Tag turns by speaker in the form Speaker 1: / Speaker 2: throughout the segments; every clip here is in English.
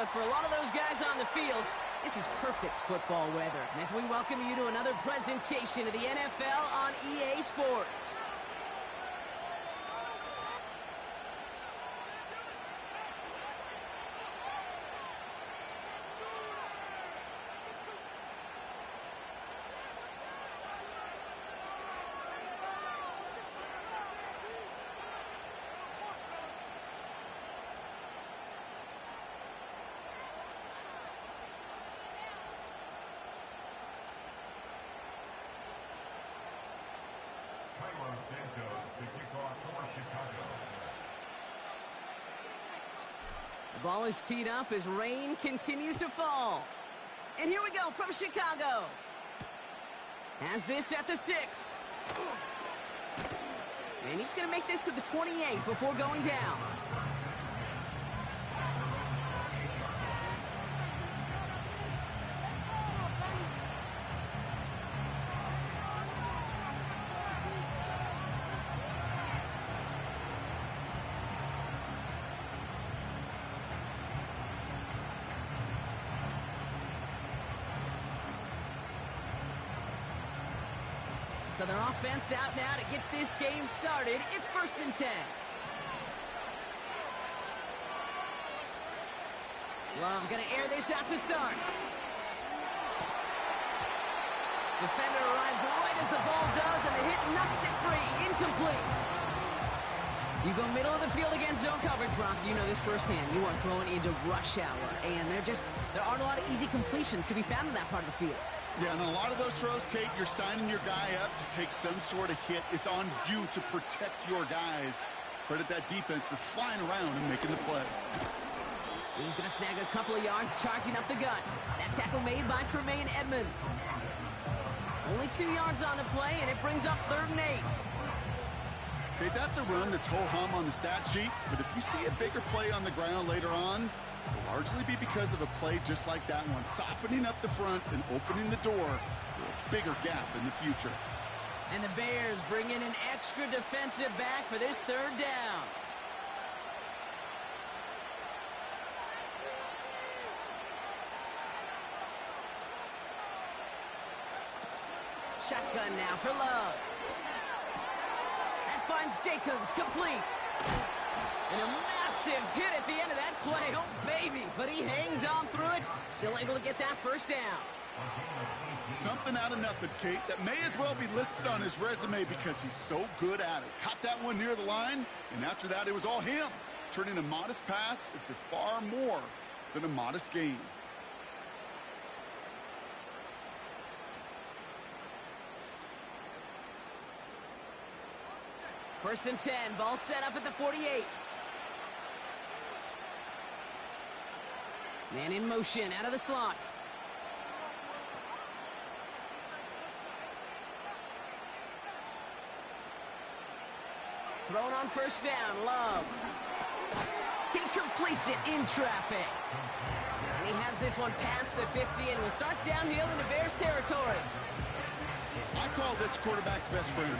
Speaker 1: but for a lot of those guys on the fields, this is perfect football weather. As we welcome you to another presentation of the NFL on EA Sports.
Speaker 2: The kickoff for Chicago.
Speaker 1: The ball is teed up as rain continues to fall. And here we go from Chicago. Has this at the 6. And he's going to make this to the 28 before going down. So their offense out now to get this game started. It's 1st and 10. Love going to air this out to start. Defender arrives right as the ball does, and the hit knocks it free. Incomplete. You go middle of the field against zone coverage, Brock. You know this firsthand. You are throwing into rush hour, and there aren't a lot of easy completions to be found in that part of the field.
Speaker 3: Yeah, and a lot of those throws, Kate, you're signing your guy up to take some sort of hit. It's on you to protect your guys. Credit that defense for flying around and making the play.
Speaker 1: He's going to snag a couple of yards, charging up the gut. That tackle made by Tremaine Edmonds. Only 2 yards on the play, and it brings up 3rd and 8.
Speaker 3: Okay, that's a run that's ho-hum on the stat sheet, but if you see a bigger play on the ground later on, it'll largely be because of a play just like that one, softening up the front and opening the door for a bigger gap in the future.
Speaker 1: And the Bears bring in an extra defensive back for this 3rd down. Shotgun now for Love. That finds Jacobs, complete. And a massive hit at the end of that play. Oh, baby. But he hangs on through it. Still able to get that 1st down.
Speaker 3: Something out of nothing, Kate, that may as well be listed on his resume because he's so good at it. Caught that one near the line, and after that, it was all him. Turning a modest pass into far more than a modest gain.
Speaker 1: First and 10, ball set up at the 48. Man in motion, out of the slot. Thrown on 1st down, Love. He completes it in traffic. And he has this one past the 50 and will start downhill into Bears territory.
Speaker 3: I call this quarterback's best friend.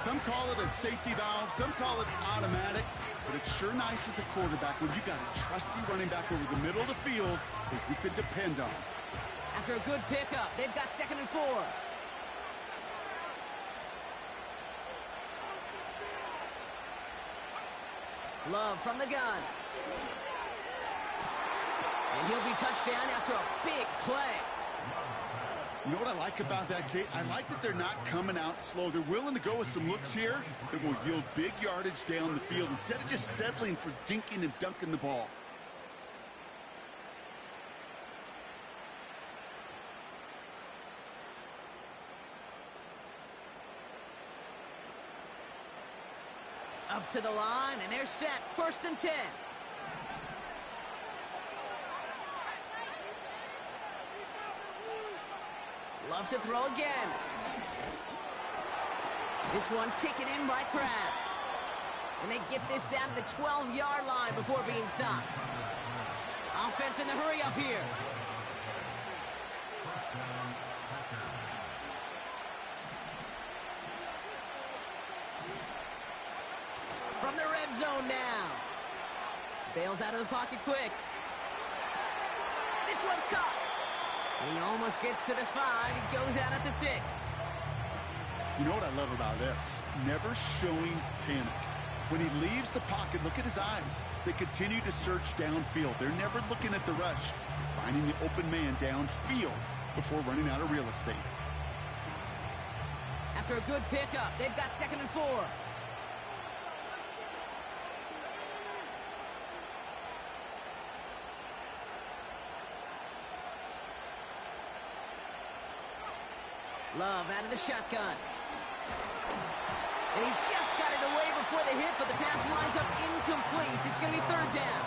Speaker 3: Some call it a safety valve, some call it automatic, but it's sure nice as a quarterback when you got a trusty running back over the middle of the field that you can depend on.
Speaker 1: After a good pickup, they've got 2nd and 4. Love from the gun. And he'll be touched down after a big play.
Speaker 3: You know what I like about that, Kate? I like that they're not coming out slow. They're willing to go with some looks here that will yield big yardage down the field instead of just settling for dinking and dunking the ball.
Speaker 1: Up to the line, and they're set. 1st and 10. Love to throw again. This one taken in by Kraft. And they get this down to the 12-yard line before being stopped. Offense in the hurry up here. From the red zone now. Bails out of the pocket quick. This one's caught. And he almost gets to the 5. He goes out at the 6.
Speaker 3: You know what I love about this? Never showing panic. When he leaves the pocket, look at his eyes. They continue to search downfield. They're never looking at the rush. They're finding the open man downfield before running out of real estate.
Speaker 1: After a good pickup, they've got 2nd and 4. Love out of the shotgun. And he just got it away before the hit, but the pass winds up incomplete. It's going to be 3rd down.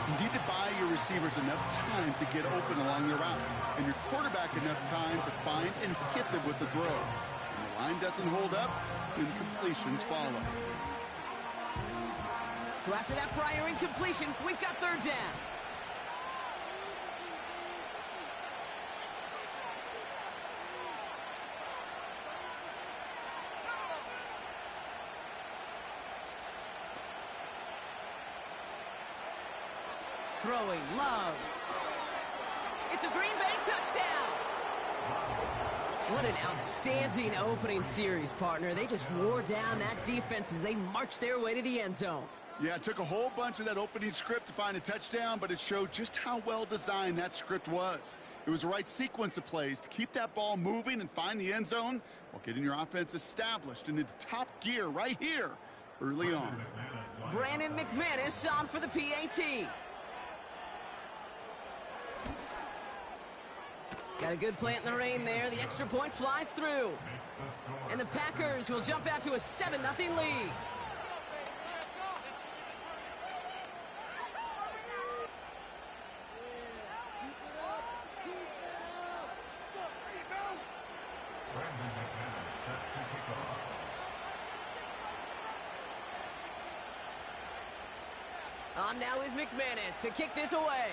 Speaker 3: You need to buy your receivers enough time to get open along their route, and your quarterback enough time to find and hit them with the throw. When the line doesn't hold up, incompletions follow.
Speaker 1: So after that prior incompletion, we've got 3rd down. Throwing, Love. It's a Green Bay touchdown. What an outstanding opening series, partner. They just wore down that defense as they marched their way to the end zone.
Speaker 3: Yeah, it took a whole bunch of that opening script to find a touchdown, but it showed just how well designed that script was. It was the right sequence of plays to keep that ball moving and find the end zone while getting your offense established and into top gear right here early on.
Speaker 1: Brandon McManus on for the PAT. Got a good plant in the rain there. The extra point flies through. And the Packers will jump out to a 7-0 lead. On now is McManus to kick this away.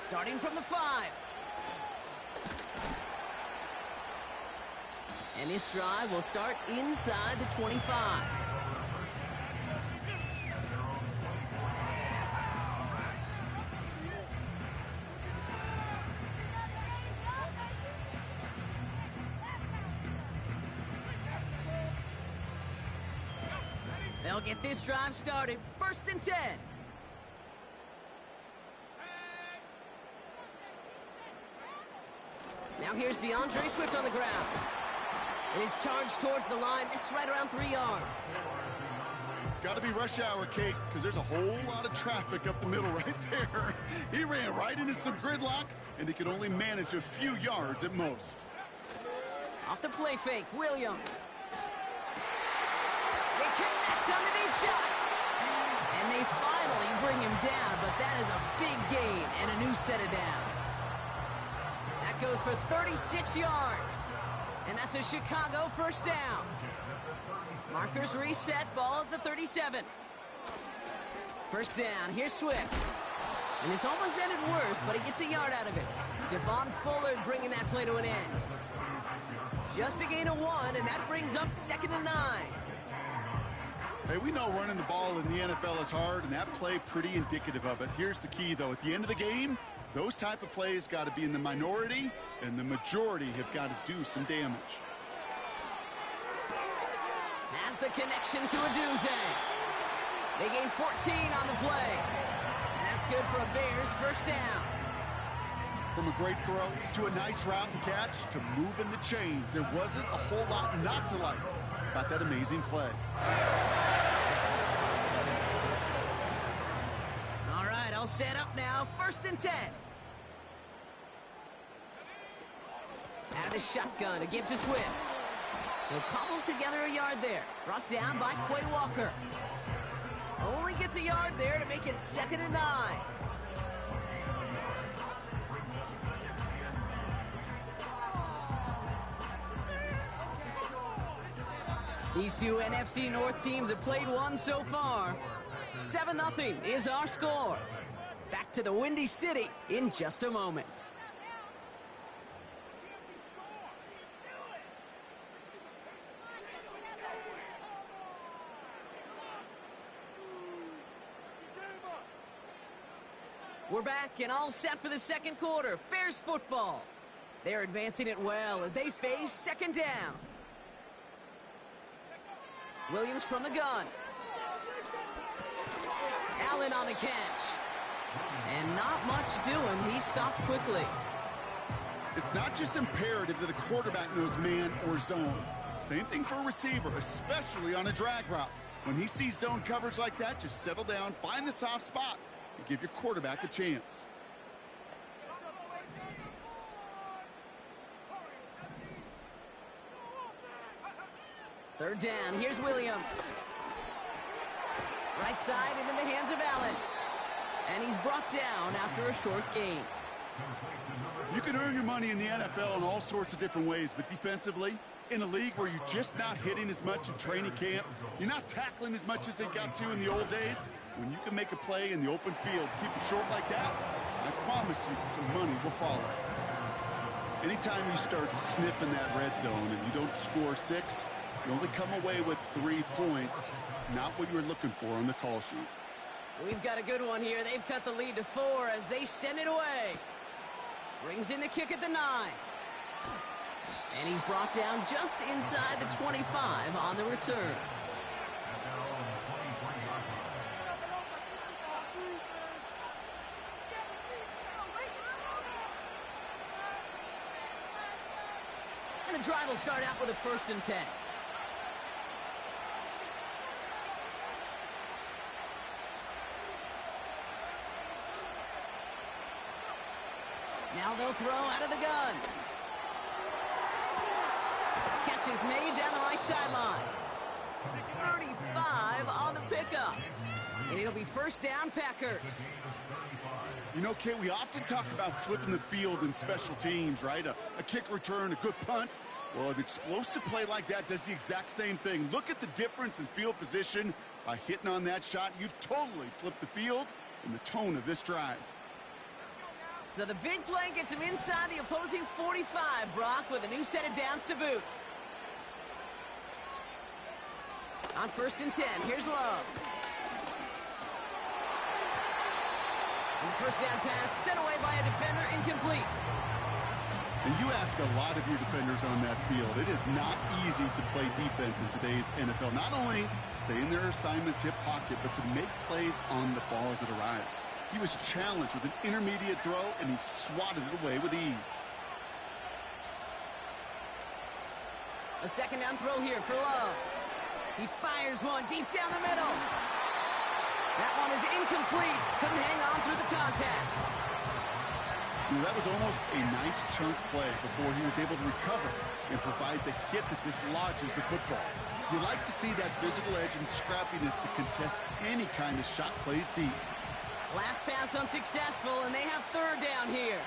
Speaker 1: Starting from the 5. And this drive will start inside the 25. They'll get this drive started. 1st and 10. Now here's DeAndre Swift on the ground. And he's charged towards the line. It's right around 3 yards.
Speaker 3: Got to be rush hour, Kate, because there's a whole lot of traffic up the middle right there. He ran right into some gridlock, and he could only manage a few yards at most.
Speaker 1: Off the play fake, Williams. They connect on the deep shot. And they finally bring him down, but that is a big gain and a new set of downs. That goes for 36 yards. And that's a Chicago 1st down. Markers reset, ball at the 37. 1st down, here's Swift. And this almost ended worse, but he gets a yard out of it. Javon Bullard bringing that play to an end. Just a gain of 1, and that brings up 2nd and 9.
Speaker 3: Hey, we know running the ball in the NFL is hard, and that play pretty indicative of it. Here's the key, though. At the end of the game, those type of plays got to be in the minority, and the majority have got to do some damage.
Speaker 1: Has the connection to Adunze. They gain 14 on the play. And that's good for a Bears 1st down.
Speaker 3: From a great throw to a nice route and catch to moving the chains, there wasn't a whole lot not to like about that amazing play.
Speaker 1: All right, all set up now. 1st and 10. Out of the shotgun to give to Swift. He'll cobble together a yard there. Brought down by Quay Walker. Only gets a yard there to make it 2nd and 9. These two NFC North teams have played one so far. 7-0 is our score. Back to the Windy City in just a moment. We're back and all set for the second quarter. Bears football. They're advancing it well as they face second down. Williams from the gun. Allen on the catch. And not much doing. He stopped quickly.
Speaker 3: It's not just imperative that a quarterback knows man or zone. Same thing for a receiver, especially on a drag route. When he sees zone coverage like that, just settle down, find the soft spot, and give your quarterback a chance.
Speaker 1: Third down, here's Williams. Right side and in the hands of Allen. And he's brought down after a short gain.
Speaker 3: You can earn your money in the NFL in all sorts of different ways, but defensively, in a league where you're just not hitting as much in training camp, you're not tackling as much as they got to in the old days, when you can make a play in the open field, keep it short like that, I promise you some money will follow. Anytime you start sniffing that red zone and you don't score 6, you only come away with 3 points, not what you were looking for on the call sheet.
Speaker 1: We've got a good one here. They've cut the lead to 4 as they send it away. Brings in the kick at the 9. And he's brought down just inside the 25 on the return. And the drive will start out with a 1st and 10. Now they'll throw out of the gun. Catch is made down the right sideline. 35 on the pickup. And it'll be 1st down, Packers.
Speaker 3: You know, Kate, we often talk about flipping the field in special teams, right? A kick return, a good punt. Well, an explosive play like that does the exact same thing. Look at the difference in field position. By hitting on that shot, you've totally flipped the field and the tone of this drive.
Speaker 1: So the big play gets him inside the opposing 45, Brock, with a new set of downs to boot. On 1st and 10, here's Love. And the 1st down pass sent away by a defender, incomplete.
Speaker 3: And you ask a lot of your defenders on that field. It is not easy to play defense in today's NFL. Not only stay in their assignment's hip pocket, but to make plays on the ball as it arrives. He was challenged with an intermediate throw, and he swatted it away with ease.
Speaker 1: A 2nd down throw here for Love. He fires one deep down the middle. That one is incomplete. Couldn't hang on through the contact.
Speaker 3: That was almost a nice chunk play before he was able to recover and provide the hit that dislodges the football. You like to see that physical edge and scrappiness to contest any kind of shot plays deep.
Speaker 1: Last pass unsuccessful, and they have 3rd down here.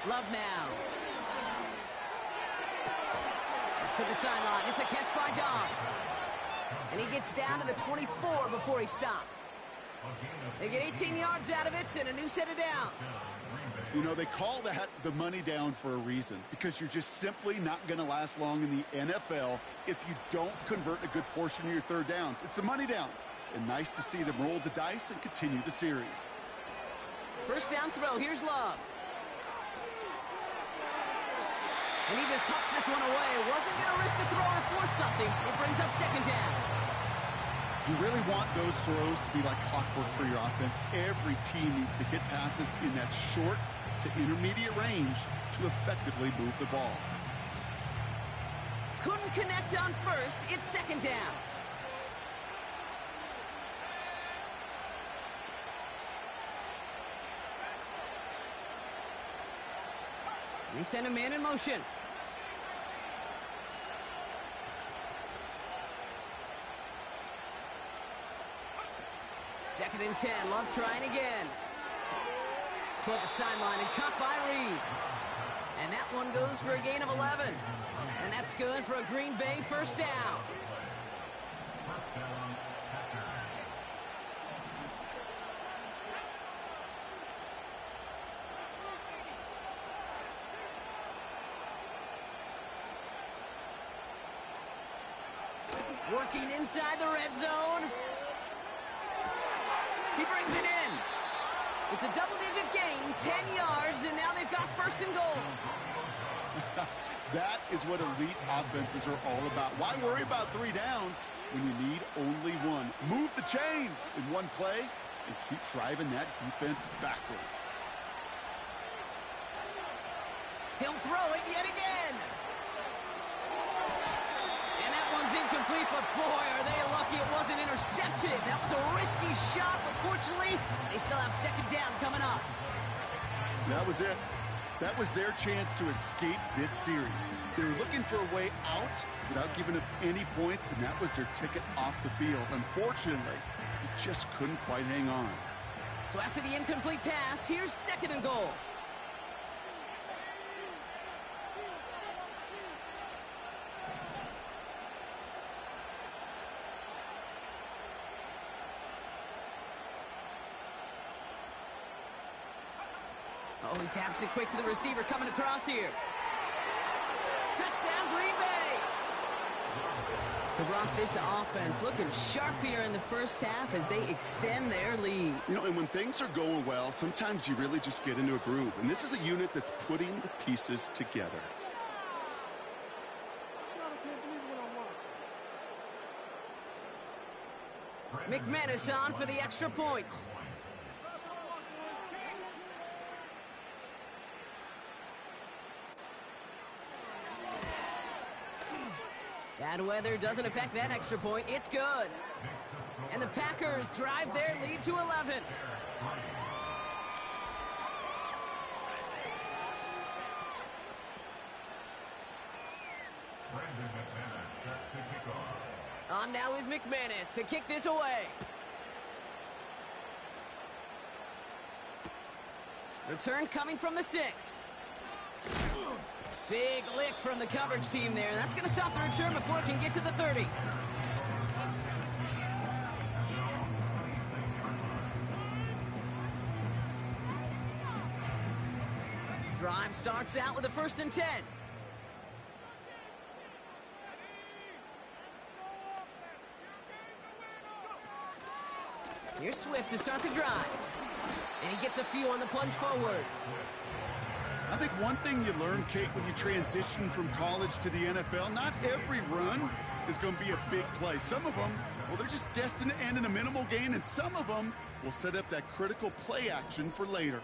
Speaker 1: Love now. That's to the sideline. It's a catch by Dobbs. And he gets down to the 24 before he stopped. They get 18 yards out of it and a new set of downs.
Speaker 3: You know, they call that the money down for a reason, because you're just simply not going to last long in the NFL if you don't convert a good portion of your 3rd downs. It's the money down. And nice to see them roll the dice and continue the series.
Speaker 1: 1st down throw. Here's Love. And he just hucks this one away. Wasn't going to risk a throw or force something. It brings up 2nd down.
Speaker 3: You really want those throws to be like clockwork for your offense. Every team needs to hit passes in that short to intermediate range to effectively move the ball.
Speaker 1: Couldn't connect on 1st. It's 2nd down. They send a man in motion. Second and 10. Love trying again. Toward the sideline and caught by Reed. And that one goes for a gain of 11. And that's good for a Green Bay 1st down. Working inside the red zone. He brings it in. It's a double-digit gain, 10 yards, and now they've got first and goal.
Speaker 3: That is what elite offenses are all about. Why worry about 3 downs when you need only 1? Move the chains in one play and keep driving that defense backwards.
Speaker 1: He'll throw it yet again. And that one's incomplete, but boy, are they lucky it wasn't intercepted. That was a risky shot, but fortunately, they still have second down coming up.
Speaker 3: That was it. That was their chance to escape this series. They were looking for a way out without giving up any points, and that was their ticket off the field. Unfortunately, he just couldn't quite hang on.
Speaker 1: So after the incomplete pass, here's second and goal. Oh, he taps it quick to the receiver coming across here. Touchdown, Green Bay! So, Brock, this offense looking sharp here in the first half as they extend their lead.
Speaker 3: You know, and when things are going well, sometimes you really just get into a groove. And this is a unit that's putting the pieces together.
Speaker 1: McManus on for the extra point. Bad weather doesn't affect that extra point. It's good. And the Packers drive their lead to 11. On now is McManus to kick this away. Return coming from the 6. Big lick from the coverage team there. That's going to stop the return before it can get to the 30. Drive starts out with a 1st and 10. Here's Swift to start the drive. And he gets a few on the plunge forward.
Speaker 3: I think one thing you learn, Kate, when you transition from college to the NFL, not every run is going to be a big play. Some of them, well, they're just destined to end in a minimal gain, and some of them will set up that critical play action for later.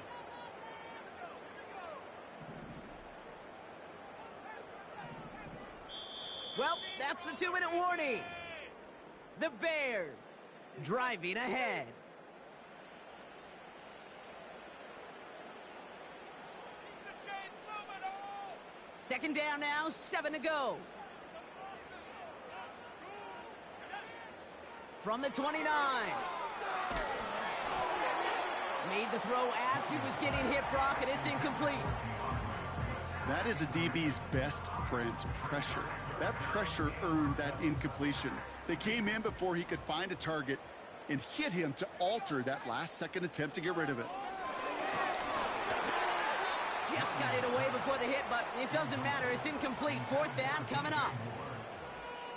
Speaker 1: Well, that's the 2-minute warning. The Bears driving ahead. Second down now, 7 to go. From the 29. Made the throw as he was getting hit, Brock, and it's incomplete.
Speaker 3: That is a DB's best friend, pressure. That pressure earned that incompletion. They came in before he could find a target and hit him to alter that last-second attempt to get rid of it.
Speaker 1: Just got it away before the hit, but it doesn't matter. It's incomplete. 4th down coming up.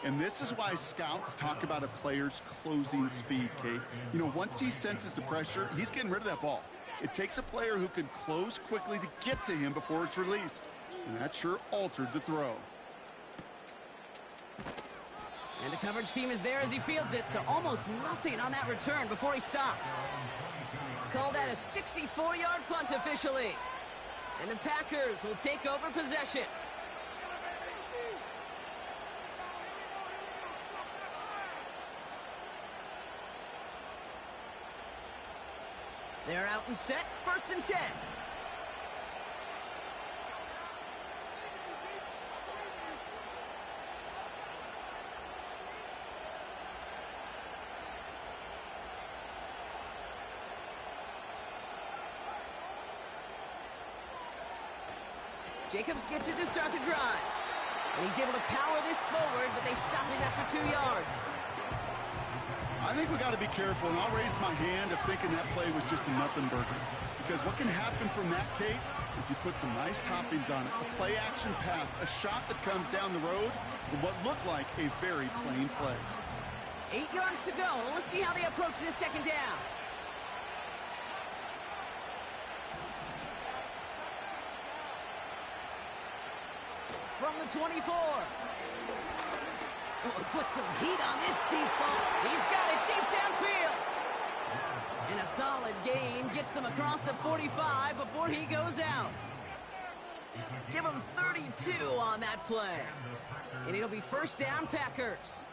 Speaker 3: And this is why scouts talk about a player's closing speed, Kate. You know, once he senses the pressure, he's getting rid of that ball. It takes a player who can close quickly to get to him before it's released. And that sure altered the throw.
Speaker 1: And the coverage team is there as he fields it, so almost nothing on that return before he stopped. Call that a 64-yard punt officially. And the Packers will take over possession. They're out and set, 1st and 10. Jacobs gets it to start the drive. And he's able to power this forward, but they stop him after 2 yards.
Speaker 3: I think we got to be careful, and I'll raise my hand of thinking that play was just a nothing burger. Because what can happen from that, Kate, is you put some nice toppings on it. A play-action pass, a shot that comes down the road for what looked like a very plain play.
Speaker 1: 8 yards to go. Let's see how they approach this second down. From the 24. Oh, put some heat on this deep ball. He's got it deep downfield. And a solid gain gets them across the 45 before he goes out. Give him 32 on that play. And it'll be first down, Packers.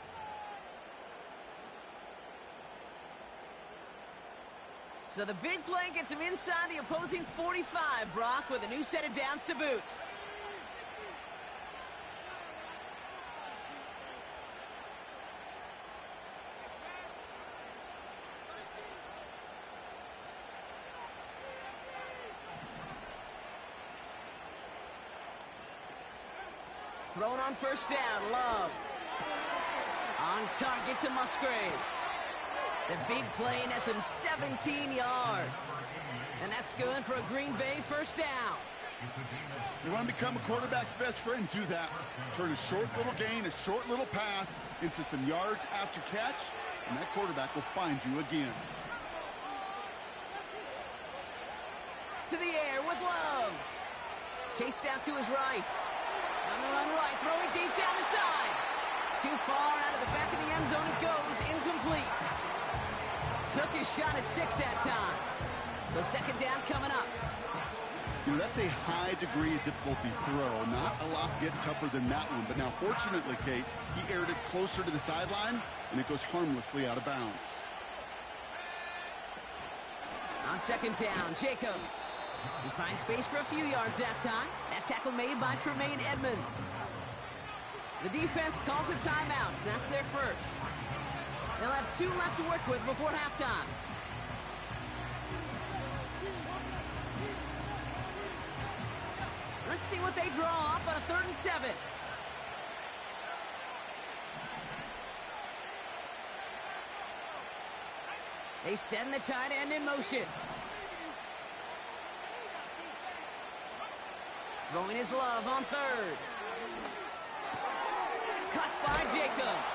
Speaker 1: So the big play gets him inside the opposing 45, Brock, with a new set of downs to boot. Thrown on first down, Love. On target to Musgrave. The big play nets him 17 yards. And that's good for a Green Bay first down.
Speaker 3: You want to become a quarterback's best friend, do that. Turn a short little gain, a short little pass into some yards after catch, and that quarterback will find you again.
Speaker 1: To the air with Love. Chased out to his right. On the run right, throwing deep down the side. Too far out of the back of the end zone it goes, incomplete. Took his shot at 6 that time. So second down coming up.
Speaker 3: You know, that's a high degree of difficulty throw. Not a lot get tougher than that one. But now, fortunately, Kate, he aired it closer to the sideline, and it goes harmlessly out of bounds.
Speaker 1: On second down, Jacobs. He finds space for a few yards that time. That tackle made by Tremaine Edmonds. The defense calls a timeout, so that's their first. They'll have 2 left to work with before halftime. Let's see what they draw up on a 3rd and 7. They send the tight end in motion. Throwing his Love on 3rd. Cut by Jacobs.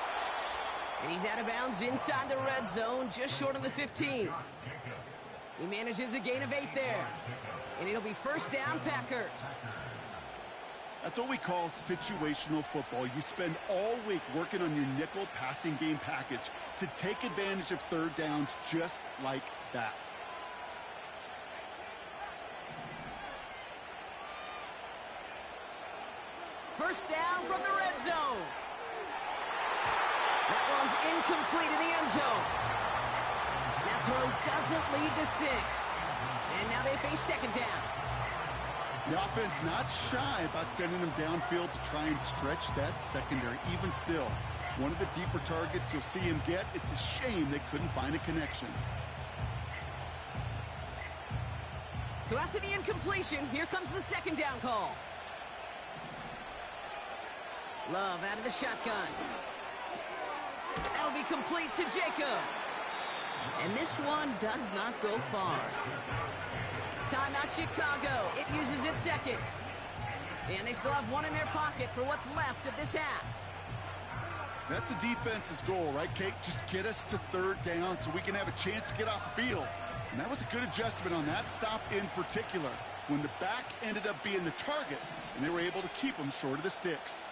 Speaker 1: And he's out of bounds inside the red zone, just short of the 15. He manages a gain of 8 there. And it'll be first down, Packers.
Speaker 3: That's what we call situational football. You spend all week working on your nickel passing game package to take advantage of 3rd downs just like that.
Speaker 1: First down from the red zone. That one's incomplete in the end zone. That throw doesn't lead to 6. And now they face second down.
Speaker 3: The offense not shy about sending them downfield to try and stretch that secondary. Even still, one of the deeper targets you'll see him get. It's a shame they couldn't find a connection.
Speaker 1: So after the incompletion, here comes the second down call. Love out of the shotgun. That'll be complete to Jacobs. And this one does not go far. Timeout Chicago. It uses its second. And they still have 1 in their pocket for what's left of this half.
Speaker 3: That's a defense's goal, right, Kate? Just get us to 3rd down so we can have a chance to get off the field. And that was a good adjustment on that stop in particular, when the back ended up being the target, and they were able to keep them short of the sticks.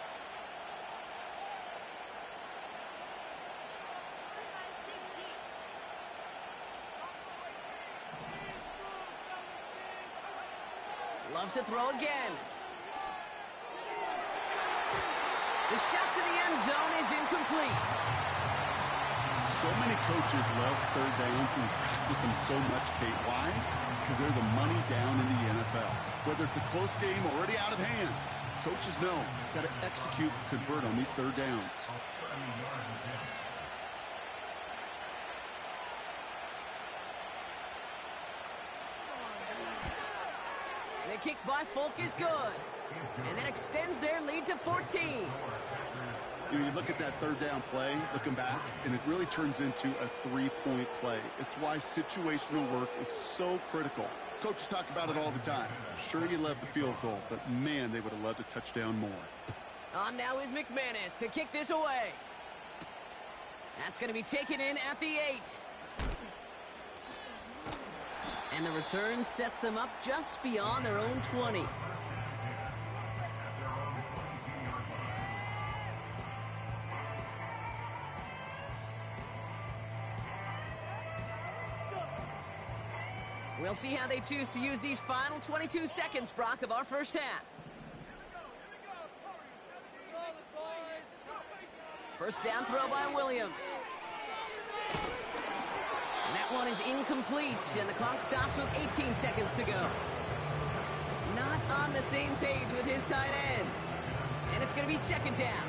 Speaker 1: Loves to throw again. The shot to the end zone is incomplete.
Speaker 3: So many coaches love 3rd downs and practice them so much, Kate. Why? Because they're the money down in the NFL. Whether it's a close game already out of hand, coaches know got to execute, convert on these 3rd downs.
Speaker 1: The kick by Folk is good. And that extends their lead to 14.
Speaker 3: You look at that third down play, looking back, and it really turns into a three-point play. It's why situational work is so critical. Coaches talk about it all the time. Sure, you love the field goal, but man, they would have loved a touchdown more.
Speaker 1: On now is McManus to kick this away. That's going to be taken in at the 8. And the return sets them up just beyond their own 20. We'll see how they choose to use these final 22 seconds, Brock, of our first half. First down throw by Williams. And that one is incomplete, and the clock stops with 18 seconds to go. Not on the same page with his tight end. And it's going to be second down.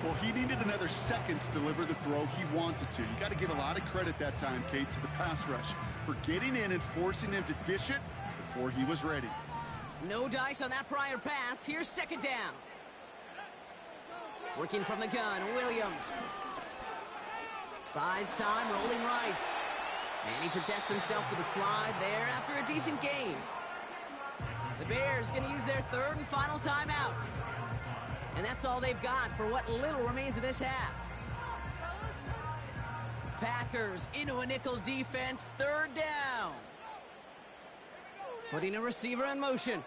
Speaker 3: Well, he needed another second to deliver the throw he wanted to. You got to give a lot of credit that time, Kate, to the pass rush for getting in and forcing him to dish it before he was ready.
Speaker 1: No dice on that prior pass. Here's second down. Working from the gun, Williams. Buys time, rolling right. And he protects himself with a slide there after a decent gain. The Bears going to use their third and final timeout. And that's all they've got for what little remains of this half. Packers into a nickel defense, third down. Putting a receiver in motion.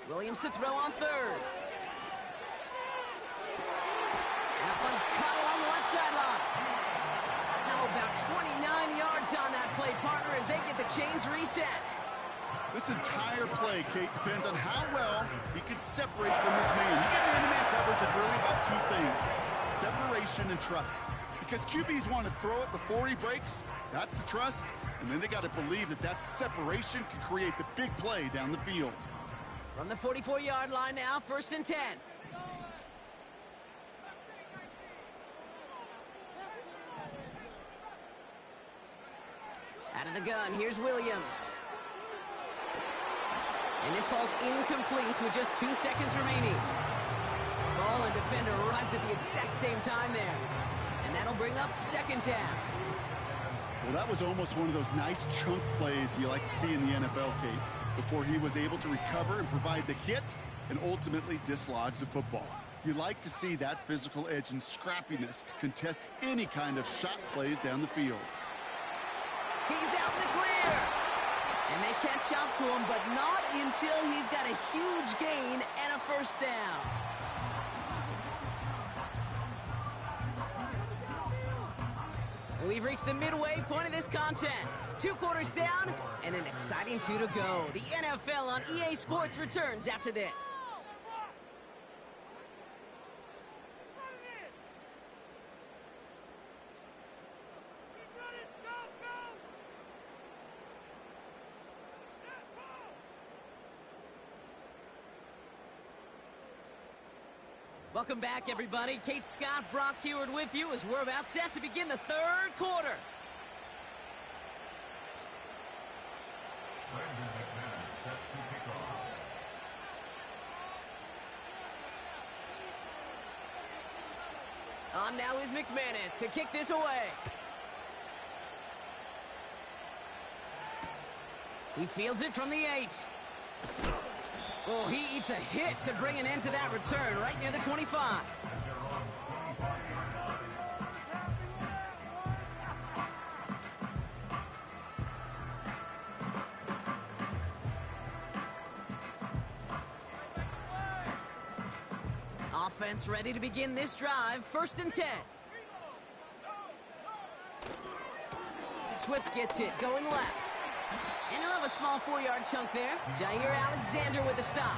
Speaker 1: Williams to throw on third. That one's caught along the left sideline. Now about 29 yards on that play, partner, as they get the chains reset.
Speaker 3: This entire play, Kate, depends on how well he can separate from his man. You get man-to-man coverage, it's really about two things: separation and trust. Because QBs want to throw it before he breaks, that's the trust, and then they got to believe that that separation can create the big play down the field.
Speaker 1: From the 44-yard line now, first and 10. Out of the gun, here's Williams. And this falls incomplete with just 2 seconds remaining. Ball and defender arrived at the exact same time there. And that'll bring up second down.
Speaker 3: Well, that was almost one of those nice chunk plays you like to see in the NFL, Kate, before he was able to recover and provide the hit and ultimately dislodge the football. You like to see that physical edge and scrappiness to contest any kind of shot plays down the field.
Speaker 1: He's out in the clear. And they catch up to him, but not until he's got a huge gain and a first down. We've reached the midway point of this contest. 2 quarters down and an exciting 2 to go. The NFL on EA Sports returns after this. Welcome back, everybody. Kate Scott, Brock Heward with you as we're about set to begin the third quarter.
Speaker 2: Brandon McManus set to kick off.
Speaker 1: On now is McManus to kick this away. He fields it from the 8. Oh, he eats a hit to bring an end to that return right near the 25. Offense ready to begin this drive. First and 10. Swift gets it, going left. And he'll have a small 4-yard chunk there. Jair Alexander with the stop.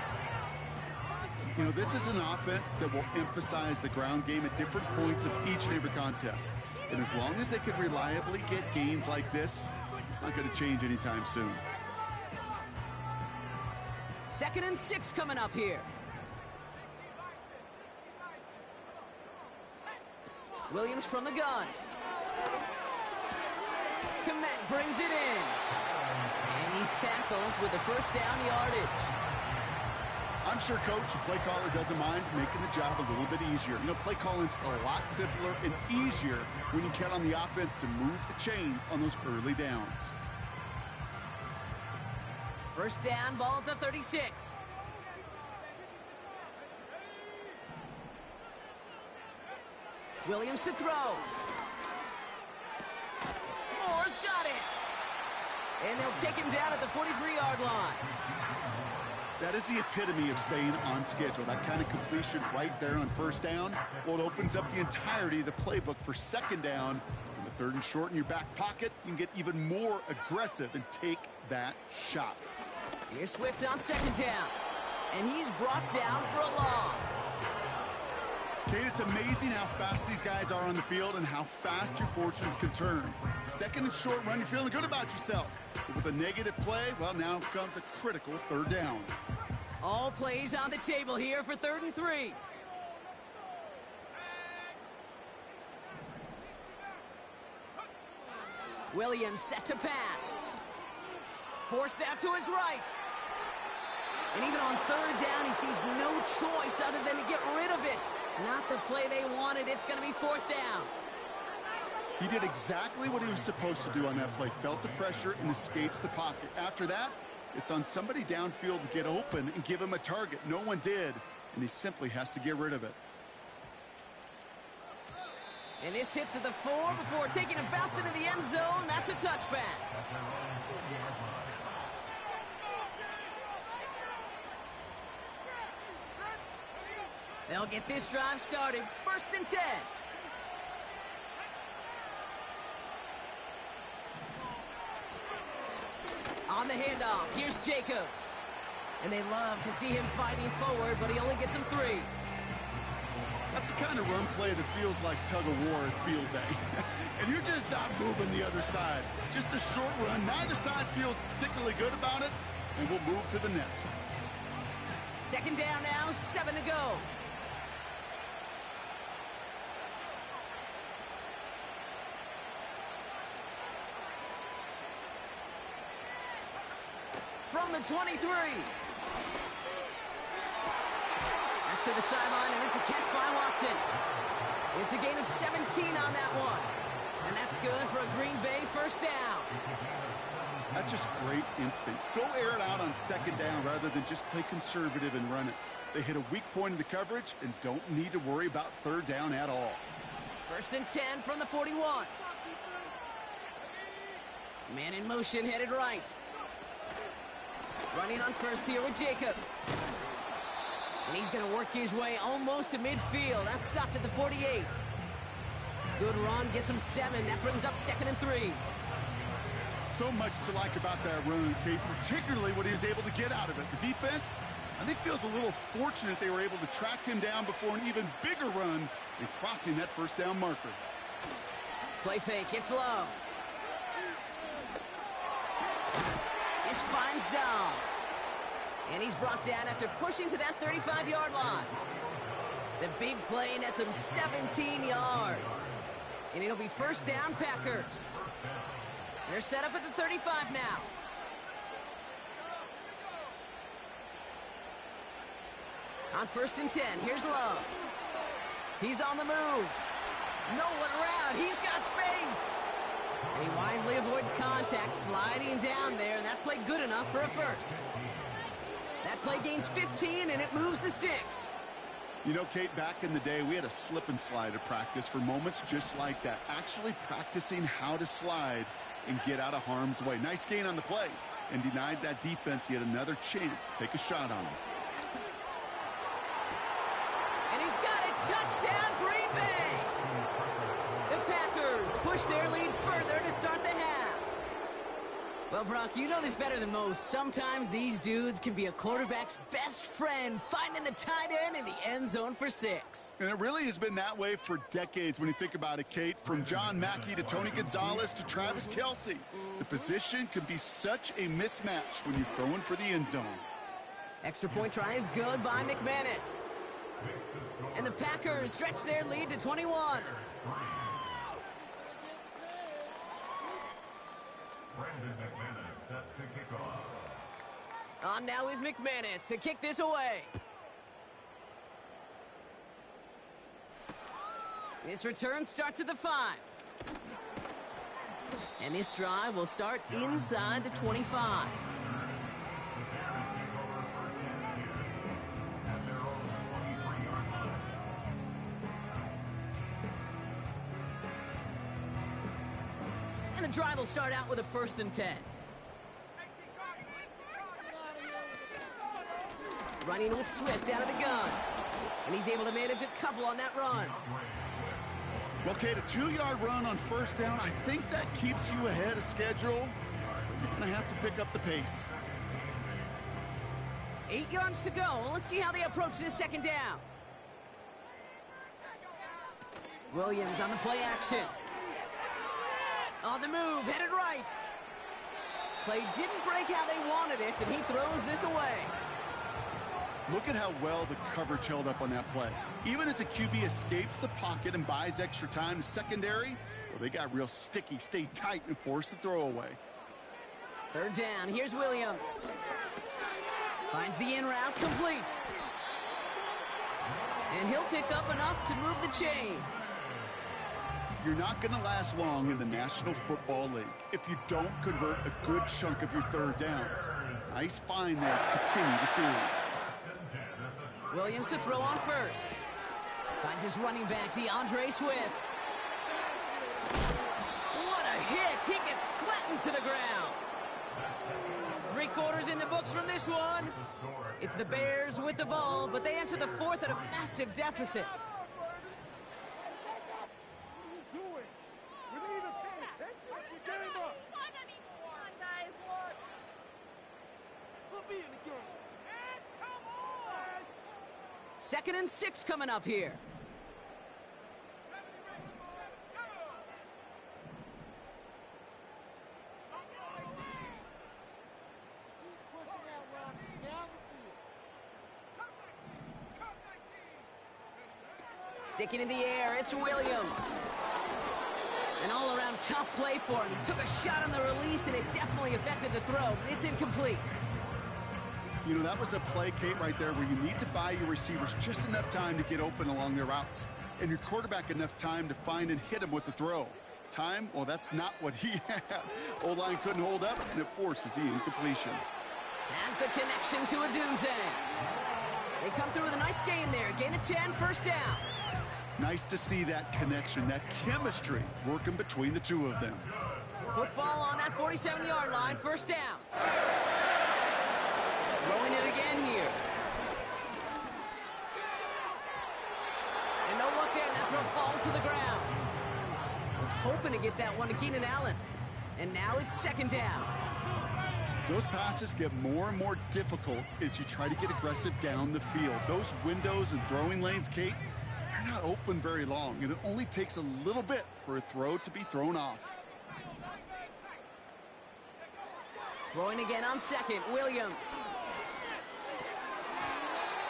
Speaker 3: You know, this is an offense that will emphasize the ground game at different points of each and every contest. And as long as they can reliably get gains like this, it's not going to change anytime soon.
Speaker 1: Second and 6 coming up here. Williams from the gun. Komet brings it in. And he's tackled with the first down yardage.
Speaker 3: I'm sure coach and play caller doesn't mind making the job a little bit easier. You know, play calling's a lot simpler and easier when you count on the offense to move the chains on those early downs.
Speaker 1: First down, ball at the 36. Williams to throw. Moore's got it. And they'll take him down at the 43-yard line.
Speaker 3: That is the epitome of staying on schedule. That kind of completion right there on first down. Well, it opens up the entirety of the playbook for second down. On the third and short in your back pocket, you can get even more aggressive and take that shot.
Speaker 1: Here's Swift on second down. And he's brought down for a loss.
Speaker 3: Kate, it's amazing how fast these guys are on the field and how fast your fortunes can turn. Second and short run, you're feeling good about yourself. But with a negative play, well, now comes a critical third down.
Speaker 1: All plays on the table here for 3rd and 3. Williams set to pass. Forced out to his right. And even on 3rd down, he sees no choice other than to get rid of it. Not the play they wanted. It's going to be 4th down.
Speaker 3: He did exactly what he was supposed to do on that play. Felt the pressure and escapes the pocket. After that, it's on somebody downfield to get open and give him a target. No one did, and he simply has to get rid of it.
Speaker 1: And this hits at the 4 before taking a bounce into the end zone. That's a touchback. They'll get this drive started. 1st and 10. On the handoff, here's Jacobs. And they love to see him fighting forward, but he only gets him 3.
Speaker 3: That's the kind of run play that feels like tug-of-war at field day. And you're just not moving the other side. Just a short run. Neither side feels particularly good about it, and we'll move to the next.
Speaker 1: 2nd down now, 7 to go. From the 23. That's to the sideline, and it's a catch by Watson. It's a gain of 17 on that one. And that's good for a Green Bay 1st down.
Speaker 3: That's just great instincts. Go air it out on 2nd down rather than just play conservative and run it. They hit a weak point in the coverage and don't need to worry about 3rd down at all.
Speaker 1: 1st and 10 from the 41. Man in motion, headed right. Running on first here with Jacobs. And he's going to work his way almost to midfield. That's stopped at the 48. Good run, gets him 7. That brings up 2nd and 3.
Speaker 3: So much to like about that run, Kate, particularly what he was able to get out of it. The defense, I think, feels a little fortunate they were able to track him down before an even bigger run and crossing that 1st down marker.
Speaker 1: Play fake, it's Love. This finds Downs. And he's brought down after pushing to that 35-yard line. The big play nets him 17 yards. And it'll be 1st down Packers. They're set up at the 35 now. On 1st and 10, here's Love. He's on the move. No one around. He's got space. And he wisely avoids contact, sliding down there, and that play good enough for a 1st. That play gains 15, and it moves the sticks.
Speaker 3: You know, Kate, back in the day, we had a slip and slide at practice for moments just like that. Actually practicing how to slide and get out of harm's way. Nice gain on the play, and denied that defense yet another chance to take a shot on him.
Speaker 1: And he's got it. Touchdown, Green Bay. The Packers push their lead further to start the half. Well, Brock, you know this better than most. Sometimes these dudes can be a quarterback's best friend, finding the tight end in the end zone for 6.
Speaker 3: And it really has been that way for decades when you think about it, Kate. From John Mackey to Tony Gonzalez to Travis Kelce. The position can be such a mismatch when you're throwing for the end zone.
Speaker 1: Extra point try is good by McManus. And the Packers stretch their lead to 21.
Speaker 2: Brandon McManus set to kick off.
Speaker 1: On now is McManus to kick this away. This return starts at the 5. And this drive will start inside the 25. And the drive will start out with a 1st and 10. Running with Swift out of the gun. And he's able to manage a couple on that run.
Speaker 3: Okay, the 2-yard run on 1st down, I think that keeps you ahead of schedule. But you're going to have to pick up the pace.
Speaker 1: 8 yards to go. Let's see how they approach this 2nd down. Williams on the play action. On the move, headed right. Play didn't break how they wanted it, and he throws this away.
Speaker 3: Look at how well the coverage held up on that play. Even as the QB escapes the pocket and buys extra time, the secondary, well, they got real sticky, stayed tight, and forced the throw away.
Speaker 1: 3rd down, here's Williams. Finds the in route, complete. And he'll pick up enough to move the chains.
Speaker 3: You're not going to last long in the National Football League if you don't convert a good chunk of your 3rd downs. Nice find there to continue the series.
Speaker 1: Williams to throw on 1st. Finds his running back, DeAndre Swift. What a hit! He gets flattened to the ground. 3 quarters in the books from this one. It's the Bears with the ball, but they enter the 4th at a massive deficit. Second and 6 coming up here. Sticking in the air, it's Williams. An all-around tough play for him. He took a shot on the release, and it definitely affected the throw. It's incomplete.
Speaker 3: You know, that was a play, Kate, right there where you need to buy your receivers just enough time to get open along their routes. And your quarterback enough time to find and hit him with the throw. Time, well, that's not what he had. O-line couldn't hold up, and it forces the incompletion.
Speaker 1: Has the connection to Adunze. They come through with a nice gain there. Gain of 10, 1st down.
Speaker 3: Nice to see that connection, that chemistry working between the two of them.
Speaker 1: Football on that 47-yard line, 1st down. Throwing it again here. And no luck there. That throw falls to the ground. Was hoping to get that one to Keenan Allen. And now it's 2nd down.
Speaker 3: Those passes get more and more difficult as you try to get aggressive down the field. Those windows and throwing lanes, Kate, they're not open very long, and it only takes a little bit for a throw to be thrown off.
Speaker 1: Throwing again on 2nd, Williams.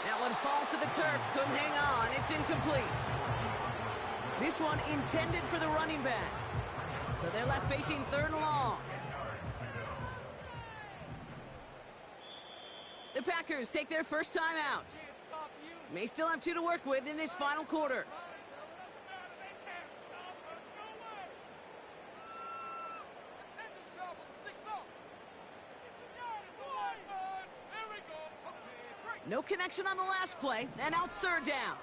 Speaker 1: That one falls to the turf, couldn't hang on, it's incomplete. This one intended for the running back. So they're left facing 3rd and long. The Packers take their first time out. May still have 2 to work with in this final quarter. No connection on the last play, and now it's 3rd down.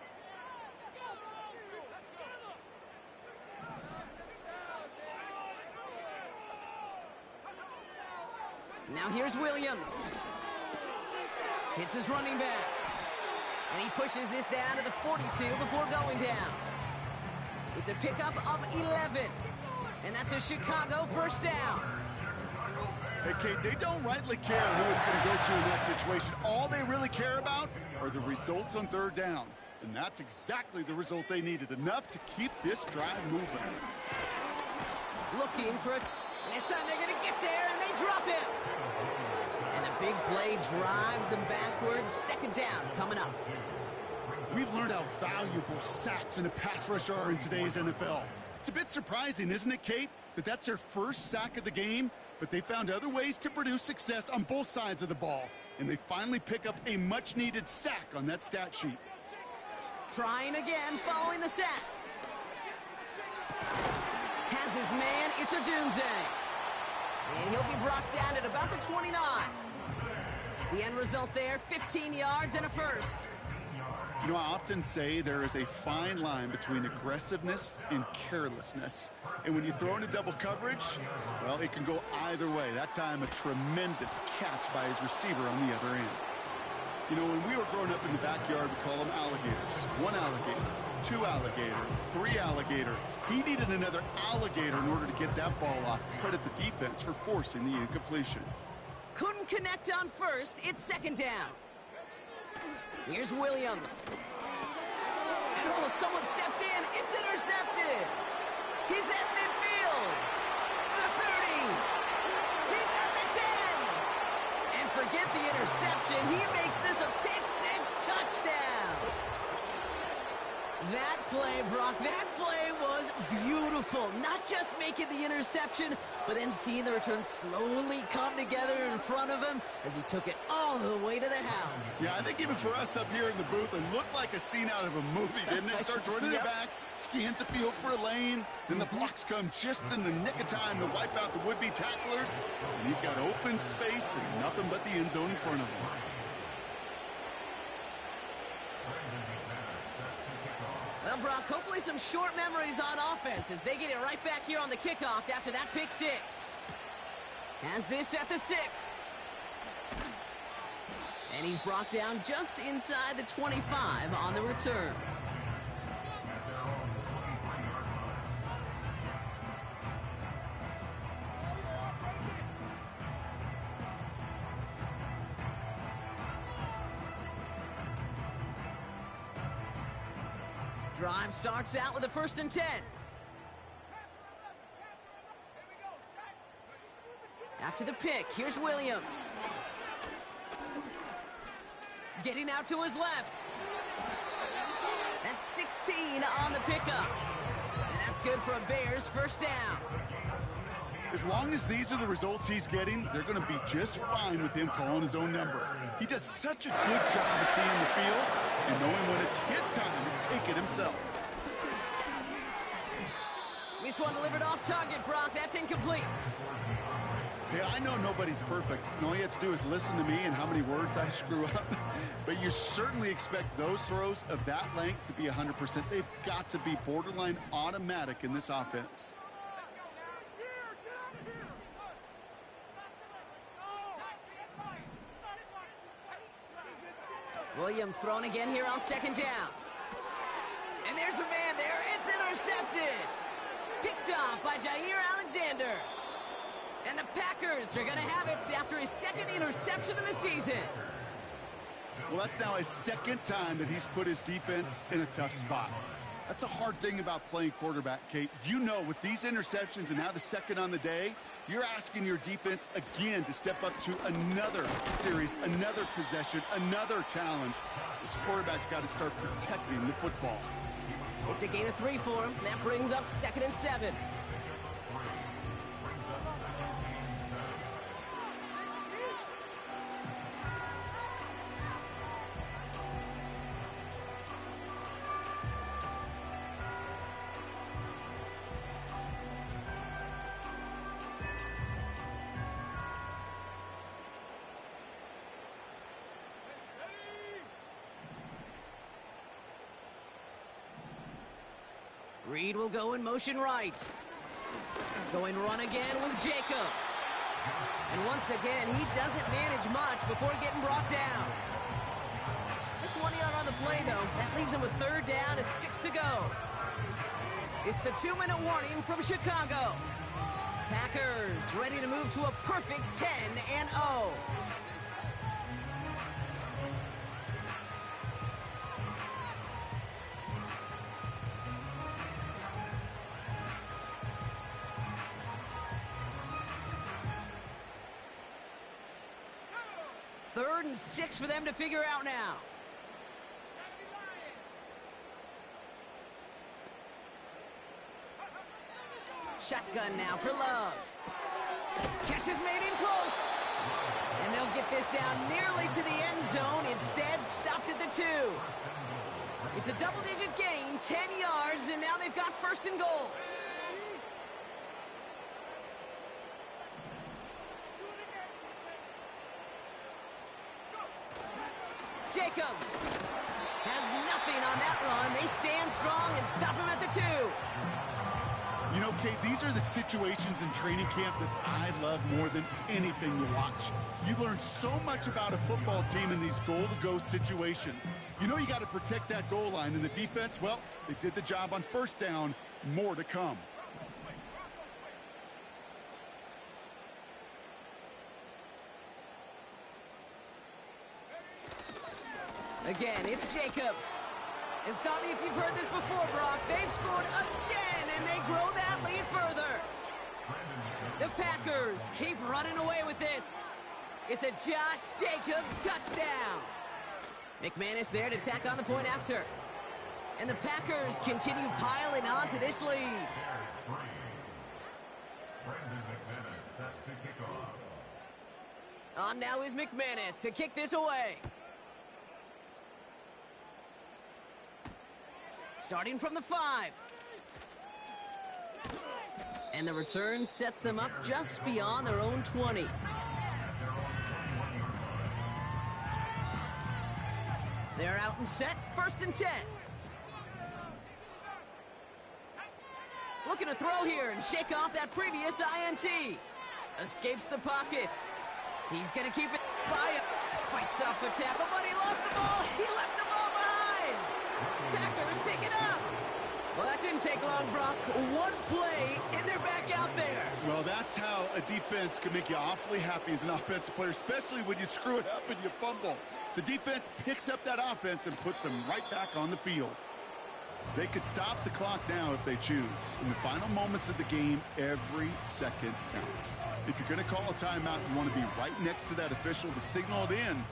Speaker 1: Now here's Williams. Hits his running back. And he pushes this down to the 42 before going down. It's a pickup of 11. And that's a Chicago 1st down.
Speaker 3: Hey, Kate, they don't rightly care who it's going to go to in that situation. All they really care about are the results on 3rd down. And that's exactly the result they needed. Enough to keep this drive moving.
Speaker 1: Looking for it. And this time they're going to get there, and they drop him. And the big play drives them backwards. 2nd down coming up.
Speaker 3: We've learned how valuable sacks and a pass rush are in today's NFL. It's a bit surprising, isn't it, Kate, that that's their first sack of the game, but they found other ways to produce success on both sides of the ball, and they finally pick up a much-needed sack on that stat sheet.
Speaker 1: Trying again following the sack. Has his man, it's Odunze. And he'll be brought down at about the 29. The end result there, 15 yards and a first.
Speaker 3: You know, I often say there is a fine line between aggressiveness and carelessness. And when you throw into double coverage, well, it can go either way. That time, a tremendous catch by his receiver on the other end. You know, when we were growing up in the backyard, we call them alligators. 1 alligator, 2 alligator, 3 alligator. He needed another alligator in order to get that ball off. Credit the defense for forcing the incompletion.
Speaker 1: Couldn't connect on first. It's second down. Here's Williams. And oh, someone stepped in. It's intercepted. He's at midfield. The 30. He's at the 10. And forget the interception. He makes this a pick-6 touchdown. That play, Brock, that play was beautiful. Not just making the interception, but then seeing the return slowly come together in front of him as he took it all the way to the house.
Speaker 3: Yeah, I think even for us up here in the booth, it looked like a scene out of a movie, didn't it? Starts running it back, scans the field for a lane, then the blocks come just in the nick of time to wipe out the would-be tacklers, and he's got open space and nothing but the end zone in front of him.
Speaker 1: Well, Brock, hopefully some short memories on offense as they get it right back here on the kickoff after that pick-6. Has this at the 6. And he's brought down just inside the 25 on the return. Drive starts out with a 1st and 10. After the pick, here's Williams. Getting out to his left. That's 16 on the pickup. And that's good for a Bears 1st down.
Speaker 3: As long as these are the results he's getting, they're going to be just fine with him calling his own number. He does such a good job of seeing the field and knowing when it's his time to take it himself.
Speaker 1: This one delivered off target, Brock. That's incomplete.
Speaker 3: Yeah, I know nobody's perfect. And all you have to do is listen to me and how many words I screw up. But you certainly expect those throws of that length to be 100%. They've got to be borderline automatic in this offense.
Speaker 1: Williams thrown again here on 2nd down. And there's a man there. It's intercepted. Picked off by Jair Alexander. And the Packers are going to have it after his 2nd interception of the season.
Speaker 3: Well, that's now his 2nd time that he's put his defense in a tough spot. That's a hard thing about playing quarterback, Kate. You know, with these interceptions and now the 2nd on the day, you're asking your defense again to step up to another series, another possession, another challenge. This quarterback's got to start protecting the football.
Speaker 1: It's a gain of 3 for him. That brings up 2nd and 7. Reed will go in motion right. Going run again with Jacobs. And once again, he doesn't manage much before getting brought down. Just 1 yard on the play, though. That leaves him with 3rd down and 6 to go. It's the 2-minute warning from Chicago. Packers ready to move to a perfect 10-0. Third and 6 for them to figure out now. shotgun now for Love. Catch is made in close. And they'll get this down nearly to the end zone. Instead, stopped at the 2. It's a double-digit gain, 10 yards, and now they've got first and goal. Jacobs has nothing on that run. They stand strong and stop him at the 2.
Speaker 3: You know, Kate, these are the situations in training camp that I love more than anything to watch. You learn so much about a football team in these goal-to-go situations. You know you got to protect that goal line, and the defense, well, they did the job on first down. More to come.
Speaker 1: Again, it's Jacobs. And stop me if you've heard this before, Brock. They've scored again, and they grow that lead further. The Packers keep running away with this. It's a Josh Jacobs touchdown. McManus there to tack on the point after. And the Packers continue piling on to this lead. On now is McManus to kick this away. Starting from the 5. And the return sets them up just beyond their own 20. They're out and set, first and 10. Looking to throw here and shake off that previous INT. Escapes the pocket. He's going to keep it by him. Fights off the tackle, but he lost the ball. He left the ball behind. Packers pick it up. Well, that didn't take long, Brock. One play, and they're back out there.
Speaker 3: Well, that's how a defense can make you awfully happy as an offensive player, especially when you screw it up and you fumble. The defense picks up that offense and puts them right back on the field. They could stop the clock now if they choose. In the final moments of the game, every second counts. If you're going to call a timeout, you want to be right next to that official to signal it in